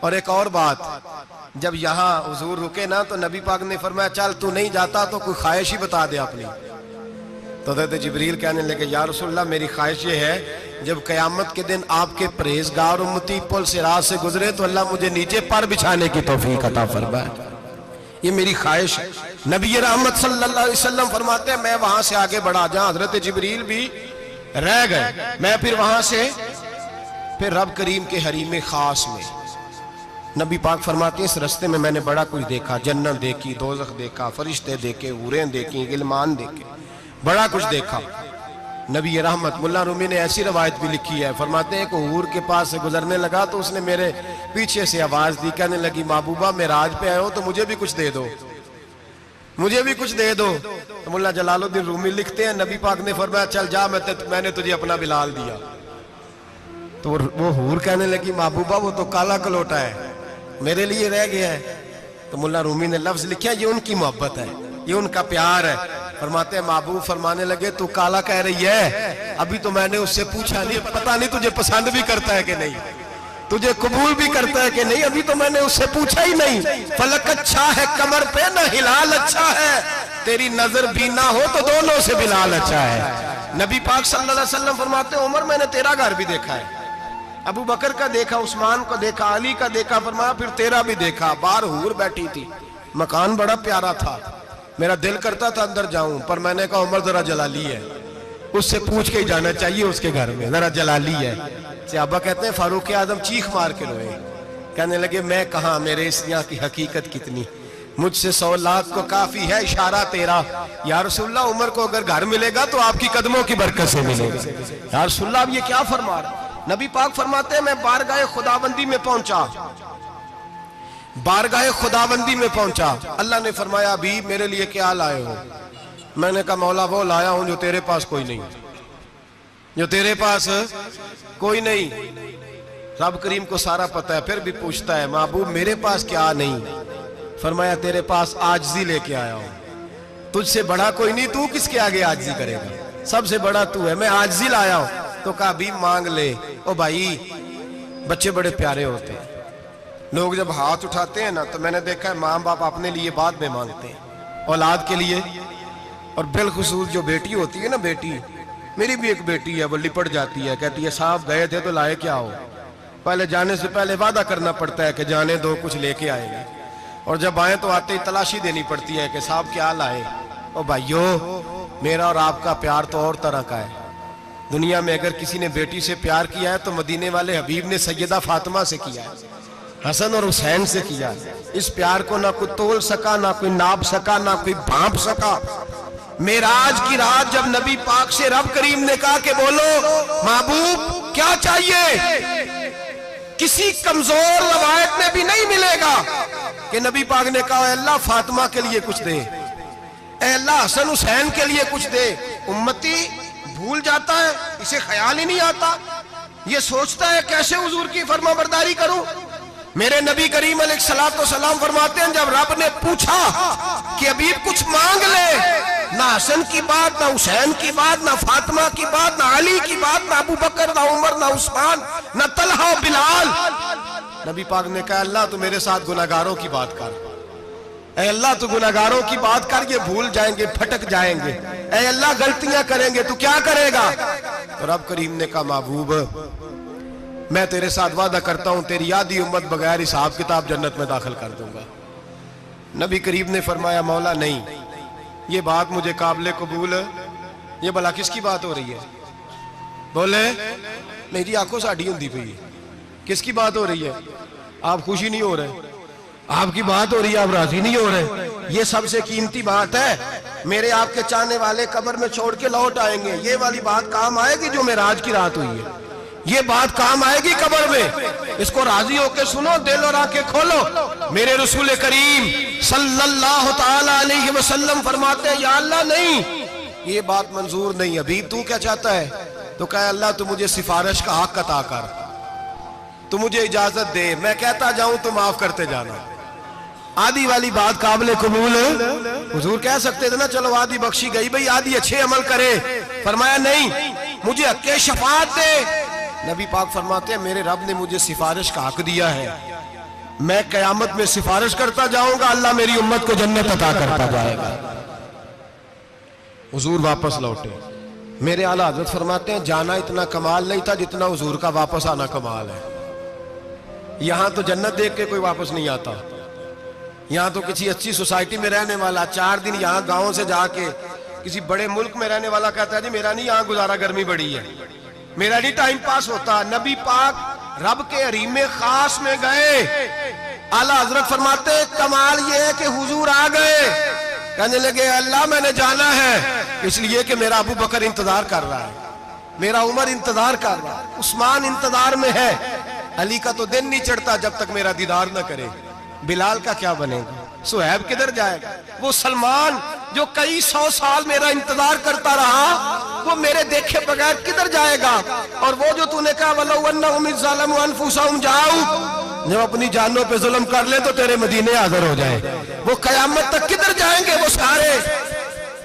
اور ایک اور بات، جب یہاں حضور رکے نا تو نبی پاک نے فرمایا چل تو نہیں جاتا تو کوئی خواہش ہی بتا دے اپنی. تو حضرت جبریل کہنے لگے یا رسول اللہ میری خواہش یہ ہے جب قیامت کے دن آپ کے پرہیزگار امتی پل صراط سے گزرے تو اللہ مجھے نیچے پر بچھانے کی توفیق عطا فرمائے، یہ میری خواہش ہے. نبی رحمت صلی اللہ علیہ وسلم فرماتے ہیں میں وہاں سے آگے بڑھا جہاں حضرت جبریل بھی رہ گئے، میں پھر وہاں سے پھر رب کریم کے حریم خاص میں. نبی پاک فرماتے ہیں اس رستے میں نے بڑا کچھ دیکھا، جنت دیکھی، دوزخ دیکھا، فرشتے دیکھے، حوریں دیکھی، غلمان دیکھے، بڑا کچھ دیکھا. نبی رحمت ملا رومی نے ایسی روایت بھی لکھی ہے، فرماتے ہیں کہ حور کے پاس سے گزرنے لگا تو اس نے میرے پیچھے سے آواز دی، کہنے لگی محبوبہ معراج پہ آئے ہو تو مجھے بھی کچھ دے دو، مجھے بھی کچھ دے دو. تو ملا جلال الدین رومی لکھتے ہیں نبی پاک نے فرمایا چل جا میں نے تجھے اپنا بلال دیا. تو وہ حور کہنے لگی محبوبہ وہ تو کالا کلوٹا ہے، میرے لیے رہ گیا ہے. تو ملا رومی نے لفظ لکھا یہ ان کی محبت ہے، یہ ان کا پیار ہے. فرماتے ہیں محبوب فرمانے لگے تو کالا کہہ رہی ہے، ابھی تو میں نے اس سے پوچھا نہیں، پتہ نہیں تجھے پسند بھی کرتا ہے کہ نہیں، تجھے قبول بھی کرتا ہے کہ نہیں، ابھی تو میں نے اس سے پوچھا ہی نہیں. فلک اچھا ہے کمر پہ نہ ہلال اچھا ہے، تیری نظر بھی نہ ہو تو دونوں سے بلال اچھا ہے. نبی پاک صلی اللہ علیہ وسلم فرماتے ہیں عمر میں نے تیرا گھر بھی دیکھا ہے، ابو بکر کا دیکھا، عثمان کو دیکھا، علی کا دیکھا، فرمایا پھر تیرا بھی دیکھا. باہر حور بیٹھی تھی، مکان بڑا پیارا تھا، میرا دل کرتا تھا اندر جاؤں پر میں نے کہا عمر ذرا جلالی ہے، اس سے پوچھ کے ہی جانا چاہیے اس کے گھر میں، ذرا جلالی ہے. صحابہ کہتے ہیں فاروق اعظم چیخ مار کے روئے، کہنے لگے میں کہاں، میرے اس یہاں کی حقیقت کتنی، مجھ سے 100 لاکھ کو کافی ہے اشارہ تیرا. یا رسول اللہ عمر کو اگر گھر ملے گا تو آپ کی قدموں کی برکت سے ملے گا. یا رسول اللہ اب یہ کیا فرما رہا. نبی پاک فرماتے ہیں میں بارگاہ خداوندی میں پہنچا، بارگاہ خداوندی میں پہنچا. اللہ نے فرمایا ابھی میرے لیے کیا لائے ہو؟ میں نے کہا مولا وہ لایا ہوں جو تیرے پاس کوئی نہیں، جو تیرے پاس کوئی نہیں. رب کریم کو سارا پتہ ہے پھر بھی پوچھتا ہے محبوب میرے پاس کیا نہیں؟ فرمایا تیرے پاس عاجزی لے کے آیا ہوں، تجھ سے بڑا کوئی نہیں، تو کس کے آگے عاجزی کرے گا، سب سے بڑا تو ہے، میں عاجزی لایا ہوں. تو کہا بھی مانگ لے. او بھائی بچے بڑے پیارے ہوتے ہیں، لوگ جب ہاتھ اٹھاتے ہیں نا تو میں نے دیکھا ہے ماں باپ اپنے لیے بعد میں مانگتے ہیں اولاد کے لیے، اور بالخصوص جو بیٹی ہوتی ہے نا، بیٹی میری بھی ایک بیٹی ہے، وہ لپٹ جاتی ہے، کہتی ہے صاحب گئے تھے تو لائے کیا ہو؟ پہلے جانے سے پہلے وعدہ کرنا پڑتا ہے کہ جانے دو کچھ لے کے آئیں گے، اور جب آئیں تو آتے ہی تلاشی دینی پڑتی ہے کہ صاحب کیا لائے. او بھائیو میرا اور آپ کا پیار تو اور طرح کا ہے. دنیا میں اگر کسی نے بیٹی سے پیار کیا ہے تو مدینے والے حبیب نے سیدہ فاطمہ سے کیا ہے، حسن اور حسین سے کیا ہے. اس پیار کو نہ کوئی تول سکا، نہ کوئی ناپ سکا، نہ کوئی بھانپ سکا. معراج کی رات جب نبی پاک سے رب کریم نے کہا کہ بولو محبوب کیا چاہیے، کسی کمزور روایت میں بھی نہیں ملے گا کہ نبی پاک نے کہا اے اللہ فاطمہ کے لیے کچھ دے، اے اللہ حسن حسین کے لیے کچھ دے. امتی بھول جاتا ہے، اسے خیال ہی نہیں آتا، یہ سوچتا ہے کیسے حضور کی فرما برداری کروں. میرے نبی کریم علیہ السلام فرماتے ہیں جب رب نے پوچھا کہ حبیب کچھ مانگ لے، نہ حسن کی بات، نہ حسین کی بات، نہ فاطمہ کی بات، نہ علی کی بات، نہ ابو بکر، نہ عمر، نہ عثمان، نہ طلحہ و بلال. نبی پاک نے کہا اللہ تو میرے ساتھ گناہگاروں کی بات کر، اے اللہ تو گناہگاروں کی بات کر، یہ بھول جائیں گے، پھٹک جائیں گے، اے اللہ غلطیاں کریں گے، تو کیا کرے گا؟ تو رب کریم نے کہا محبوب میں تیرے ساتھ وعدہ کرتا ہوں تیری آدھی امت بغیر حساب کتاب جنت میں داخل کر دوں گا. نبی کریم نے فرمایا مولا نہیں، یہ بات مجھے قابل قبول ہے. یہ بھلا کس کی بات ہو رہی ہے؟ بولے نہیں جی آنکھوں ساڑھی ہوندی پئی ہے. کس کی بات ہو رہی ہے؟ آپ خوشی نہیں ہو رہے، آپ کی بات ہو رہی ہے، آپ راضی نہیں ہو رہے. یہ سب سے قیمتی بات ہے. میرے آپ کے چاہنے والے قبر میں چھوڑ کے لوٹ آئیں گے، یہ والی بات کام آئے گی جو معراج کی رات ہوئی ہے، یہ بات کام آئے گی قبر میں. اس کو راضی ہو کے سنو، دل اور آنکھیں کھولو. میرے رسول کریم صلی اللہ تعالی علیہ وسلم فرماتے ہیں یا اللہ نہیں، یہ بات منظور نہیں. حبیب تو کیا چاہتا ہے؟ تو کہا اللہ تو مجھے سفارش کا حق عطا کر، تو مجھے اجازت دے، میں کہتا جاؤں تو معاف کرتے جانا. آدھی والی بات قابل قبول ہے. حضور کہہ سکتے تھے نا چلو آدھی بخشی گئی بھئی آدھی اچھے عمل کرے. فرمایا نہیں، مجھے حق شفاعت دے. نبی پاک فرماتے ہیں میرے رب نے مجھے سفارش کا حق دیا ہے، میں قیامت میں سفارش کرتا جاؤں گا، اللہ میری امت کو جنت عطا کرتا جائے گا۔ حضور واپس لوٹے۔ میرے اعلیٰ حضرت فرماتے ہیں جانا اتنا کمال نہیں تھا جتنا حضور کا واپس آنا کمال ہے۔ یہاں تو جنت دیکھ کے کوئی واپس نہیں آتا، یہاں تو کسی اچھی سوسائٹی میں رہنے والا 4 دن یہاں گاؤں سے جا کے کسی بڑے ملک میں رہنے والا کہتا ہے جی میرا نہیں یہاں گزارا، گرمی بڑی ہے، میرا نہیں ٹائم پاس ہوتا۔ نبی پاک رب کے حریم خاص میں گئے، اعلیٰ حضرت فرماتے کمال یہ ہے کہ حضور آ گئے، کہنے لگے اللہ میں نے جانا ہے، اس لیے کہ میرا ابو بکر انتظار کر رہا ہے، میرا عمر انتظار کر رہا ہے، عثمان انتظار میں ہے، علی کا تو دن نہیں چڑھتا جب تک میرا دیدار نہ کرے، بلال کا کیا بنے گا، صہیب کدھر جائے گا، وہ سلمان جو کئی 100 سال میرا انتظار کرتا رہا وہ میرے دیکھے بغیر کدھر جائے گا، اور وہ جو تو نے کہا وَلَوْ أَنَّهُمْ إِذْ ظَلَمُوا أَنفُسَهُمْ جَاءُوكَ، جب اپنی جانوں پہ ظلم کر لے تو تیرے مدینے حاضر ہو جائیں، وہ قیامت تک کدھر جائیں گے وہ سارے،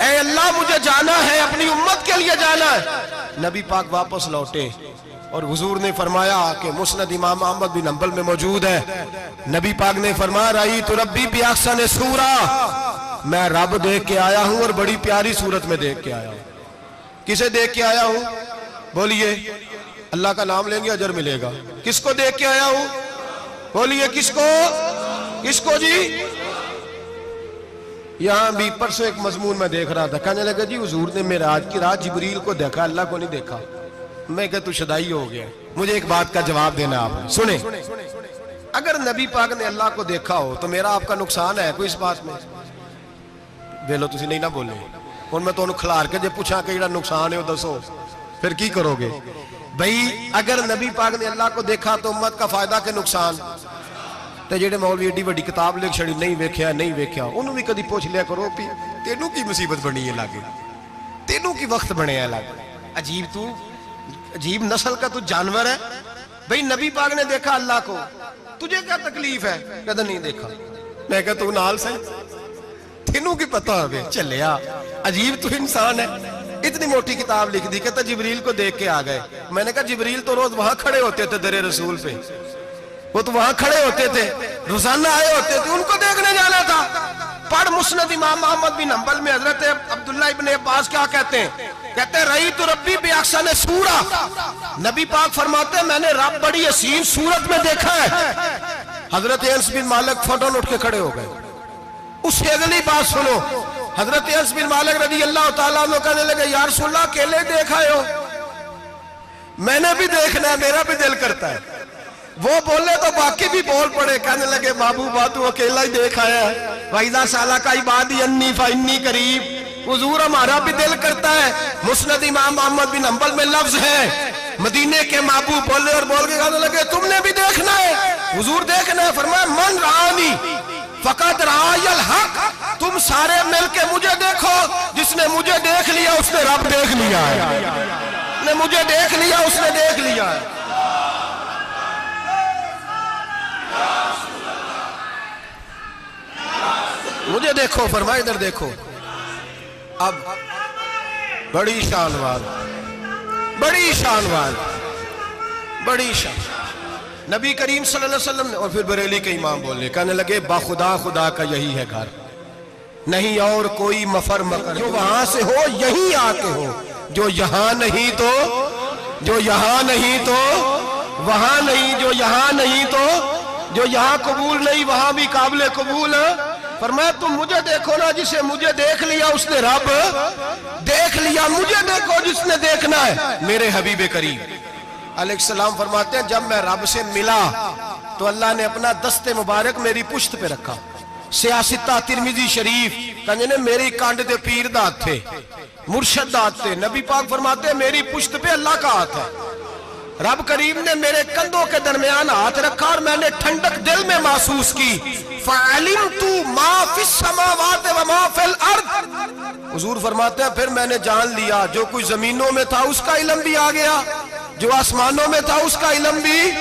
اے اللہ مجھے جانا ہے، اپنی امت کے لیے جانا ہے۔ نبی پاک واپس لوٹے اور حضور نے فرمایا کہ مسند امام احمد بن حنبل میں موجود ہے، نبی پاک نے فرمایا رأیت ربی بأحسن صورہ، میں رب دیکھ کے آیا ہوں اور بڑی پیاری صورت میں دیکھ کے آیا ہوں۔ کسے دیکھ کے آیا ہوں؟ بولیے، اللہ کا نام لیں گے اجر ملے گا۔ کس کو دیکھ کے آیا ہوں؟ بولیے کس کو؟ کس کو جی؟ یہاں بھی پرسوں ایک مضمون میں دیکھ رہا تھا، کہنے لگا جی حضور نے معراج کی رات جبریل کو دیکھا، اللہ کو نہیں دیکھا۔ میں کہا تو شدائی ہو گیا، مجھے ایک بات کا جواب دینا آپ سنیں، اگر نبی پاک نے اللہ کو دیکھا ہو تو میرا آپ کا نقصان ہے کوئی اس بات میں؟ ویلو تسی نہیں نہ بولے، اور میں تو انہوں کھلار کے جے پوچھا کہ یہ نقصان ہے وہ دسو، پھر کی کرو گے؟ بھئی اگر نبی پاک نے اللہ کو دیکھا تو امت کا فائدہ کہ نقصان؟ تے جڑے مولوی ایڈی بڑی کتاب لکھ چھڑی نہیں ویکھیا نہیں ویکھیا، انہوں بھی کدی پوچھ لیا کرو پی تینوں کی مصیبت بنی ہے لاگے، تینوں کی وقت بنے ہے لاگے، عجیب تو عجیب نسل کا تو جانور ہے۔ بھئی نبی پاک نے دیکھا اللہ کو، تجھے کیا تکلیف ہے؟ کہتا نہیں دیکھا۔ میں کہتا تو نال سے تینوں کی پتہ ہوگے چلیا، عجیب تو انسان ہے، اتنی موٹی کتاب لکھ دی، کہتا جبریل کو دیکھ کے آ گئے۔ میں نے کہا جبریل تو روز وہاں کھڑے ہوتے تھے در رسول پہ، وہ تو وہاں کھڑے ہوتے تھے، روزانہ آئے ہوتے تھے، ان کو دیکھنے جانا تھا۔ پڑھ مسند امام احمد بن حنبل میں حضرت عبداللہ ابن عباس کیا کہتے ہیں؟ کہتے ہیں رأیت ربی بأحسن صورہ، نبی پاک فرماتے ہیں میں نے رب بڑی حسین صورت میں دیکھا ہے۔ حضرت انس بن مالک فوٹون اٹھ کے کھڑے ہو گئے۔ اس سے اگلی بات سنو، حضرت انس بن مالک رضی اللہ تعالیٰ عنہ کہنے لگے یا رسول اللہ اکیلے دیکھا ہو؟ میں نے بھی دیکھنا ہے، میرا بھی دل کرتا ہے۔ وہ بولے تو باقی بھی بول پڑے، کہنے لگے محبوبہ تو اکیلا ہی دیکھ آیا ہے، وَإِذَا سَأَلَكَ عِبَادِي عَنِّي فَإِنِّي قَرِيبٌ، حضور ہمارا بھی دل کرتا ہے۔ مسند امام احمد بن حنبل میں لفظ ہے، مدینے کے محبوب بولے اور بول کے کہنے لگے تم نے بھی دیکھنا ہے؟ حضور دیکھنا ہے، فرمایا من رآنی فقط رآی الحق، تم سارے مل کے مجھے دیکھو، جس نے مجھے دیکھ لیا اس نے رب دیکھ لیا ہے، جس نے مجھے دیکھ لیا اس نے دیکھ لیا ہے۔ مجھے دیکھو، فرمایا ادھر دیکھو۔ اب بڑی شان وال، بڑی شان وال، بڑی شان، نبی کریم صلی اللہ علیہ وسلم نے، اور پھر بریلی کے امام بولے، کہنے لگے باخدا خدا کا یہی ہے گھر، نہیں اور کوئی مفر مکر، جو وہاں سے ہو یہیں آ کے ہو، جو یہاں نہیں تو، جو یہاں نہیں تو وہاں نہیں، جو یہاں نہیں تو جو یہاں قبول نہیں وہاں بھی قابل قبول ہے۔ فرمایا تم مجھے دیکھو نا، جسے مجھے دیکھ لیا اس نے رب دیکھ لیا، مجھے دیکھو جس نے دیکھنا ہے میرے حبیب کریم علیہ السلام۔ فرماتے ہیں جب میں رب سے ملا تو اللہ نے اپنا دست مبارک میری پشت پہ رکھا، سیاستہ ترمذی شریف، کہنے میری کانڈ دے پیر دات تھے، مرشد دات تھے، نبی پاک فرماتے ہیں میری پشت پہ اللہ کا ہاتھ ہے، رب کریم نے میرے کندھوں کے درمیان ہاتھ رکھا اور میں نے ٹھنڈک دل میں محسوس کی، فَعَلِمْتُ مَا فِي السَّمَاوَاتِ وَمَا فِي الْأَرْضِ، حضور فرماتے ہیں پھر میں نے جان لیا جو کچھ زمینوں میں تھا اس کا علم بھی آ گیا، جو آسمانوں میں تھا اس کا علم بھی،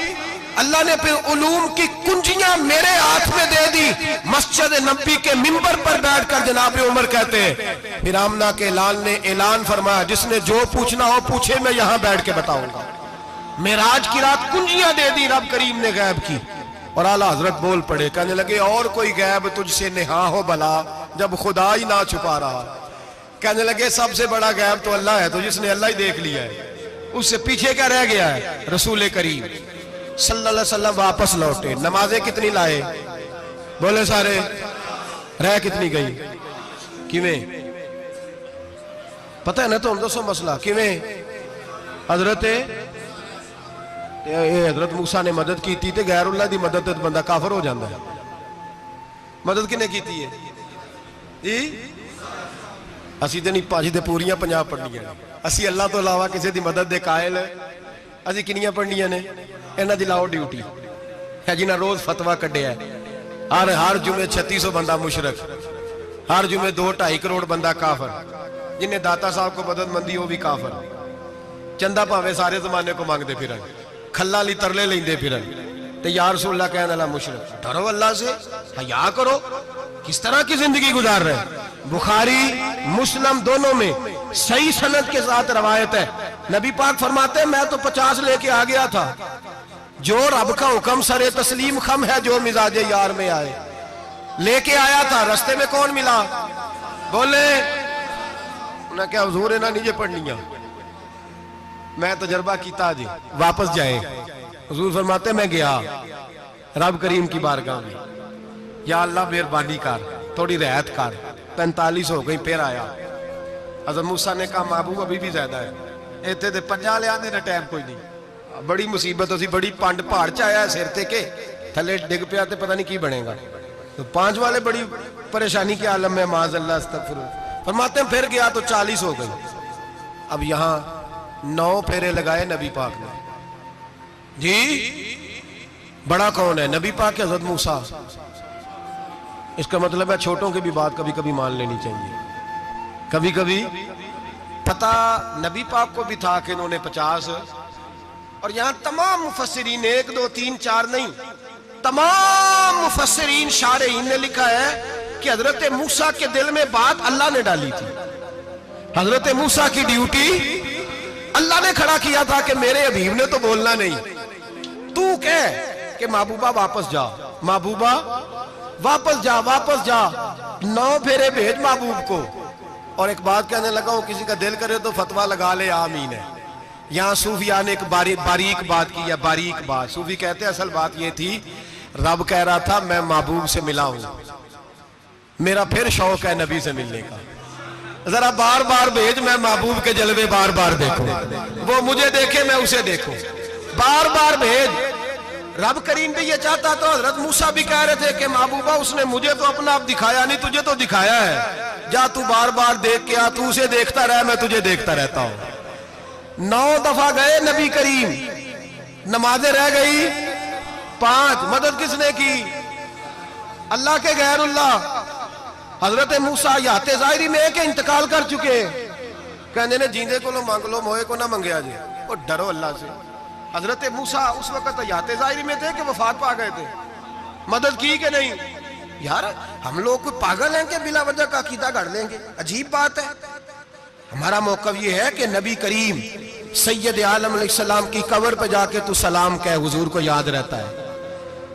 اللہ نے پھر علوم کی کنجیاں میرے ہاتھ میں دے دی۔ مسجد نبی کے منبر پر بیٹھ کر جناب عمر کہتے ہیں پھر آمنہ کے لال نے اعلان فرمایا جس نے جو پوچھنا ہو پوچھے، میں یہاں بیٹھ کے بتاؤں گا۔ معراج کی رات کنجیاں دے دی رب کریم نے غیب کی، اور اعلیٰ حضرت بول پڑے، کہنے لگے اور کوئی غیب تجھ سے نہا ہو بھلا جب خدا ہی نہ چھپا رہا۔ کہنے لگے سب سے بڑا غیب تو اللہ ہے، تو جس نے اللہ ہی دیکھ لیا ہے اس سے پیچھے کیا رہ گیا ہے؟ رسول کریم صلی اللہ علیہ وسلم واپس لوٹے، نمازیں کتنی لائے؟ بولے سارے، رہ کتنی گئی؟ کیویں پتہ ہے نا؟ تو ہم دسو مسئلہ کیویں؟ حضرت موسیٰ نے مدد کی تھی تے غیر اللہ دی مدد تے بندہ کافر ہو جاندہ ہے۔ مدد کنے کی تھی ہے جی؟ اسی تے نہیں پاجی تے پوریاں 50 پڑھنیاں نے، اسی اللہ تو علاوہ کسی دی مدد دے قائل ہے، اسی کنیاں پڑھنیاں نے؟ انہاں دی لاؤ ڈیوٹی ہے جنہاں روز فتویٰ کڈیا ہے، ہر جمعے 3600 بندہ مشرک، ہر جمعے 2-2.5 کروڑ بندہ کافر، جنہیں داتا صاحب کو مدد مندی ہو بھی کافر، چندہ پاوے سارے زمانے کو مانگ دے پھرن، کھلا لی ترلے لیں دے پھرن، تے یا رسول اللہ کہنے اللہ مشرک۔ ڈرو اللہ سے، حیا کرو، کس طرح کی زندگی گزار رہے ہیں؟ بخاری مسلم دونوں میں صحیح سند کے ساتھ روایت ہے، نبی پاک فرماتے ہیں میں تو 50 لے کے آ گیا تھا، جو رب کا حکم سر تسلیم خم ہے جو مزاج یار میں آئے، لے کے آیا تھا، رستے میں کون ملا؟ بولے انہاں کیا حضور انہاں نیجے پڑھنیاں، میں تجربہ کیتا جی، واپس جائے۔ حضور فرماتے میں گیا رب کریم کی بارگاہ میں، یا اللہ مہربانی کر، تھوڑی رعایت کر، 45 ہو گئی، پھر آیا۔ حضرت موسیٰ نے کہا محبوب ابھی بھی زیادہ ہے، ایتے دے 50 لے آنے نہ ٹائم کوئی نہیں، بڑی مصیبت ہوسی، بڑی پانڈ پہاڑ چایا ہے سیر تے کے تھلے ڈگ پیا تے پتہ نہیں کی بنے گا، تو 5 والے بڑی پریشانی کے عالم میں، معاذ اللہ استغفر اللہ۔ فرماتے ہیں پھر گیا تو 40 ہو گئی۔ اب یہاں 9 پھیرے لگائے نبی پاک نے جی، بڑا کون ہے؟ نبی پاک کے حضرت موسیٰ۔ اس کا مطلب ہے چھوٹوں کی بھی بات کبھی کبھی مان لینی چاہیے، کبھی کبھی پتہ نبی پاک کو بھی تھا کہ انہوں نے 50، اور یہاں تمام مفسرین 1 2 3 4 نہیں، تمام مفسرین شارحین نے لکھا ہے کہ حضرت موسیٰ کے دل میں بات اللہ نے ڈالی تھی، حضرت موسیٰ کی ڈیوٹی اللہ نے کھڑا کیا تھا کہ میرے حبیب نے تو بولنا نہیں، تو کہہ کہ محبوبہ واپس جا، محبوبہ واپس جا، واپس جا، 9 پھیرے بھیج محبوب کو۔ اور ایک بات کہنے لگا ہوں، کسی کا دل کرے تو فتویٰ لگا لے، آمین ہے۔ یہاں صوفیاء نے ایک باریک بات کی ہے، باریک بات۔ صوفی کہتے ہیں اصل بات یہ تھی، رب کہہ رہا تھا میں محبوب سے ملا ہوں، میرا پھر شوق ہے نبی سے ملنے کا، ذرا بار بار بھیج، میں محبوب کے جلوے بار بار دیکھوں، وہ مجھے دیکھے میں اسے دیکھوں، بار بار بھیج۔ رب کریم بھی یہ چاہتا تو حضرت موسیٰ بھی کہہ رہے تھے کہ محبوبہ اس نے مجھے تو اپنا اب دکھایا نہیں، تجھے تو دکھایا ہے، جا تو بار بار دیکھ کے آ، تو اسے دیکھتا رہ، میں تجھے دیکھتا رہتا ہوں۔ 9 دفعہ گئے نبی کریم، نمازیں رہ گئی 5، مدد کس نے کی؟ اللہ کے غیر اللہ۔ حضرت موسیٰ یات ظاہری میں کہ انتقال کر چکے، کہنے نے جیندے کو لو مانگ لو، موئے کو نہ منگیا جی، اور ڈرو اللہ سے۔ حضرت موسیٰ اس وقت یات ظاہری میں تھے کہ وفات پا گئے تھے، مدد کی کہ نہیں؟ یار ہم لوگ کوئی پاگل ہیں کہ بلا وجہ کا عقیدہ گھڑ لیں گے؟ عجیب بات ہے۔ ہمارا موقف یہ ہے کہ نبی کریم سید عالم علیہ السلام کی قبر پہ جا کے تو سلام کہے، حضور کو یاد رہتا ہے،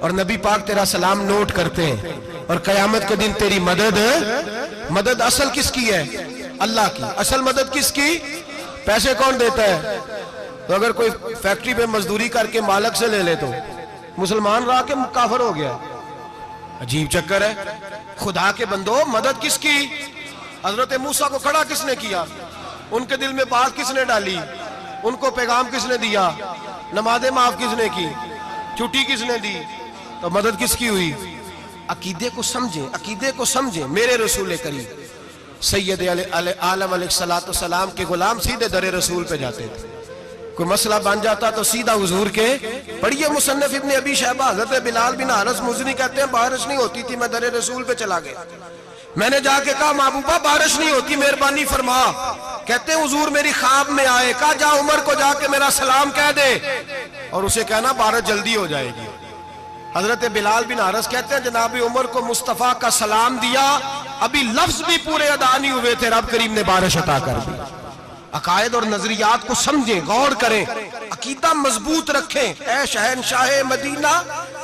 اور نبی پاک تیرا سلام نوٹ کرتے ہیں، اور قیامت کے دن تیری مدد اصل کس کی ہے؟ اللہ کی۔ اصل مدد کس کی؟ پیسے کون دیتا ہے؟ تو اگر کوئی فیکٹری پہ مزدوری کر کے مالک سے لے لے تو مسلمان رہا کے کافر ہو گیا، عجیب چکر ہے۔ خدا کے بندو، مدد کس کی؟ حضرت موسیٰ کو کھڑا کس نے کیا؟ ان کے دل میں بات کس نے ڈالی؟ ان کو پیغام کس نے دیا؟ نمازیں معاف کس نے کی؟ چھٹی کس نے دی؟ تو مدد کس کی ہوئی؟ عقیدے کو سمجھیں، عقیدے کو سمجھیں۔ میرے رسول کریم سید عالم علیہ السلام کے غلام سیدھے در رسول پہ جاتے تھے، کوئی مسئلہ بن جاتا تو سیدھا حضور کے۔ پڑھیے مصنف ابن ابی شیبہ، حضرت بلال بن حارث مزنی کہتے ہیں بارش نہیں ہوتی تھی، میں در رسول پہ چلا گیا، میں نے جا کے کہا محبوبہ بارش نہیں ہوتی، مہربانی فرما۔ کہتے ہیں حضور میری خواب میں آئے، کہا جا عمر کو جا کے میرا سلام کہہ دے، اور اسے کہنا بارش جلدی ہو جائے گی۔ حضرت بلال بن حارث کہتے ہیں جناب عمر کو مصطفیٰ کا سلام دیا، ابھی لفظ بھی پورے ادا نہیں ہوئے تھے، رب کریم نے بارش عطا کر دی۔ عقائد اور نظریات کو سمجھیں، غور کریں، عقیدہ مضبوط رکھیں۔ اے شہنشاہ مدینہ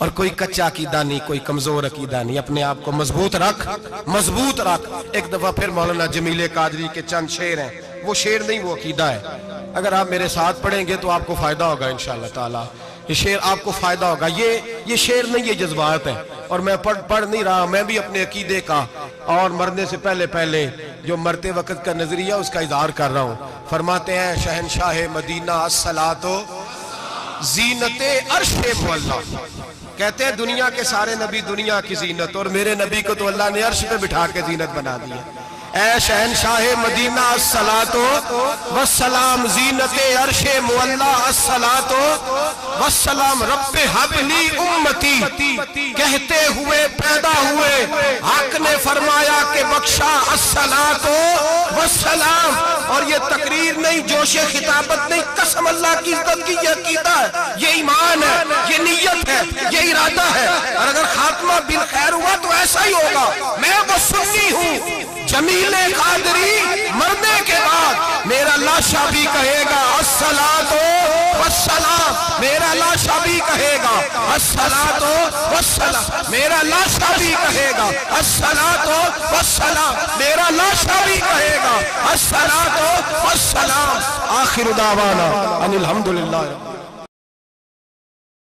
اور کوئی کچا عقیدہ نہیں، کوئی کمزور عقیدہ نہیں، اپنے آپ کو مضبوط رکھ، مضبوط رکھ۔ ایک دفعہ پھر مولانا جمیل قادری کے چند شعر ہیں، وہ شعر نہیں وہ عقیدہ ہے، اگر آپ میرے ساتھ پڑھیں گے تو آپ کو فائدہ ہوگا انشاءاللہ تعالی، یہ شعر آپ کو فائدہ ہوگا۔ یہ شعر نہیں، یہ جذبات ہیں، اور میں پڑھ نہیں رہا، میں بھی اپنے عقیدے کا اور مرنے سے پہلے جو مرتے وقت کا نظریہ اس کا اظہار کر رہا ہوں۔ فرماتے ہیں شہنشاہ مدینہ الصلاۃ زینت عرش مولا، کہتے ہیں دنیا کے سارے نبی دنیا کی زینت، اور میرے نبی کو تو اللہ نے عرش پہ بٹھا کے زینت بنا دی ہے۔ اے شہنشاہ مدینہ الصلاۃ والسلام زینت عرش مولا الصلاۃ والسلام رب حب لی امتی، کہتے ہوئے پیدا ہوئے حق نے فرمایا کہ بخشا الصلاۃ والسلام۔ اور یہ تقریر نہیں، جوش خطابت نہیں، قسم اللہ کی عزت کی، یہ عقیدہ ہے، یہ ایمان ہے، یہ نیت ہے، یہ ارادہ ہے، اور اگر خاتمہ بالخیر ہوا تو ایسا ہی ہوگا۔ میں وہ سنی ہوں، جمیل قادری مرنے کے بعد میرا لاشا بھی کہے گا الصلاۃ والسلام، میرا لاشا بھی کہے گا الصلاۃ والسلام، میرا لاشا بھی کہے گا الصلاۃ والسلام، میرا لاشا بھی کہے گا الصلاۃ والسلام۔ آخر دعوانا ان الحمدللہ۔